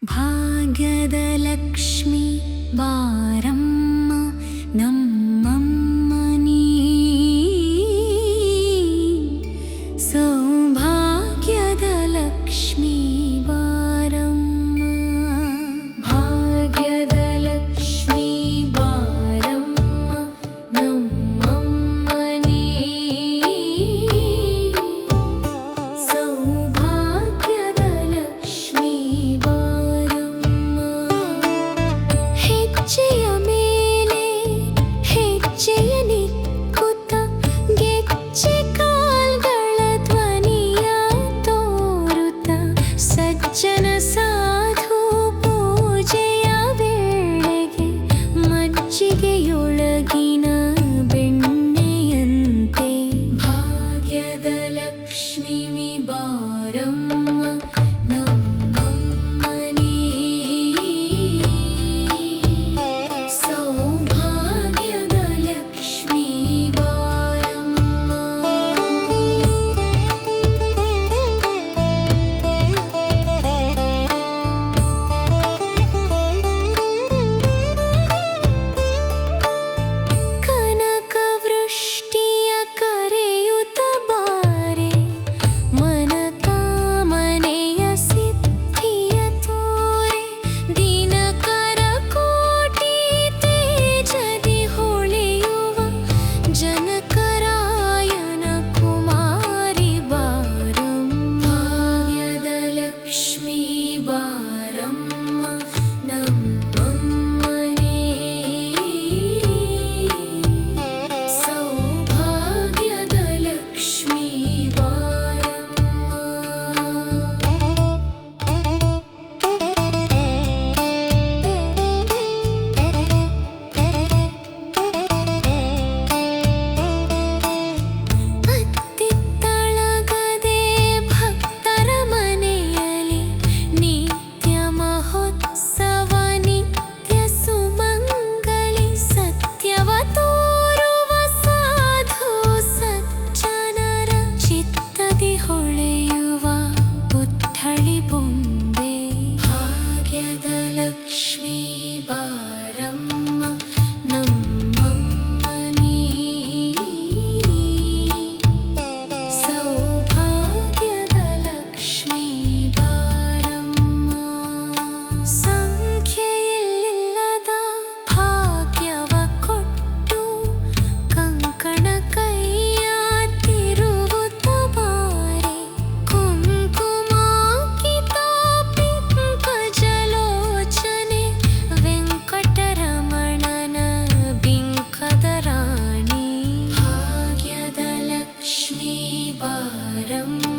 ಭಾಗ್ಯದ ಲಕ್ಷ್ಮಿ ಬಾರಮ್ಮ ನಮ್ಮಮ್ಮ ನೀ ಸೌಭಾಗ್ಯದ ಲಕ್ಷ್ಮಿ ಬಾರಮ್ಮ ಭಾಗ್ಯದ ಲಕ್ಷ್ಮಿ ಬಾರಮ್ಮ ನಮ್ಮಮ್ಮ ನೀ ಸೌಭಾಗ್ಯದ ಲಕ್ಷ್ಮಿ ಹೆಜ್ಜೆಯ ಮೇಲೆ ಹೆಜ್ಜೆಯ ನಿಕ್ಕುತ್ತ ಗೆಜ್ಜೆ ಕಾಲ್ಗಳ ಧ್ವನಿಯ ತೋರುತ್ತ ಸಜ್ಜನ ಸಾಧು ಪೂಜೆಯ ವೇಳೆಗೆ ಮಜ್ಜಿಗೆಯೊಳಗಿನ ಬೆಣ್ಣೆಯಂತೆ ಭಾಗ್ಯದ ಲಕ್ಷ್ಮಿ ಬಾರಮ್ಮ ನಮ್ಮಮ್ಮನೇ ಸೌಭಾಗ್ಯದ ಲಕ್ಷ್ಮಿ ಬಾರಮ್ಮ ಕನಕ ವೃಷ್ಟಿಯ ಕರೆಯುತ್ತ ಬಾರೆ ಮನಕಾಮನೆಯ ಸಿದ್ಧಿಯ ತೋರೆ ದಿನಕರ ಕೋಟಿ ತೇಜದಿ ಹೊಳೆಯುವ ಜನಕರಾಯನ ಕುಮಾರಿ ಬಾರಮ್ಮ ಭಾಗ್ಯದ ಲಕ್ಷ್ಮಿ ಬಾರಮ್ಮ ನಮ್ಮಮ್ಮನೇ ಸೌಭಾಗ್ಯದ ಲಕ್ಷ್ಮಿ ಅತ್ತಿತ್ತಳಗದೆ ಭಕ್ತರ ಮನೆಯಲ್ಲಿ ನಿತ್ಯ ಮಹೋತ್ಸವ ನಿತ್ಯ ಸುಮಂಗಲಿ ಸತ್ಯವ ತೋರುವ ಸಾಧು ಸಜ್ಜನರ ಚಿತ್ತದಿ ಹೊಳೆಯುವ ಪುತ್ಥಳಿ ಬೊಂಬೆ ಭಾಗ್ಯದ ಲಕ್ಷ್ಮಿ ಬಾರಮ್ಮ ನಮ್ಮಮ್ಮನೇ ಸೌಭಾಗ್ಯದ ಲಕ್ಷ್ಮಿ ಬಾರಮ್ಮ ಸಂಖ್ಯೆಯಿಲ್ಲದ ಭಾಗ್ಯವ ಕೊಟ್ಟು ಕಂಕಣ ಕೈಯ ತಿರುವುತ್ತ ಬಾರೆ ಕುಂಕುಮಾಂಕಿತ ಪಿಂಕಜಲೋಚನೆ ವೆಂಕಟರಮಣನ ಬಿಂಕದ ರಾಣಿ ಭಾಗ್ಯದ ಲಕ್ಷ್ಮಿ ಬಾರಮ್ಮ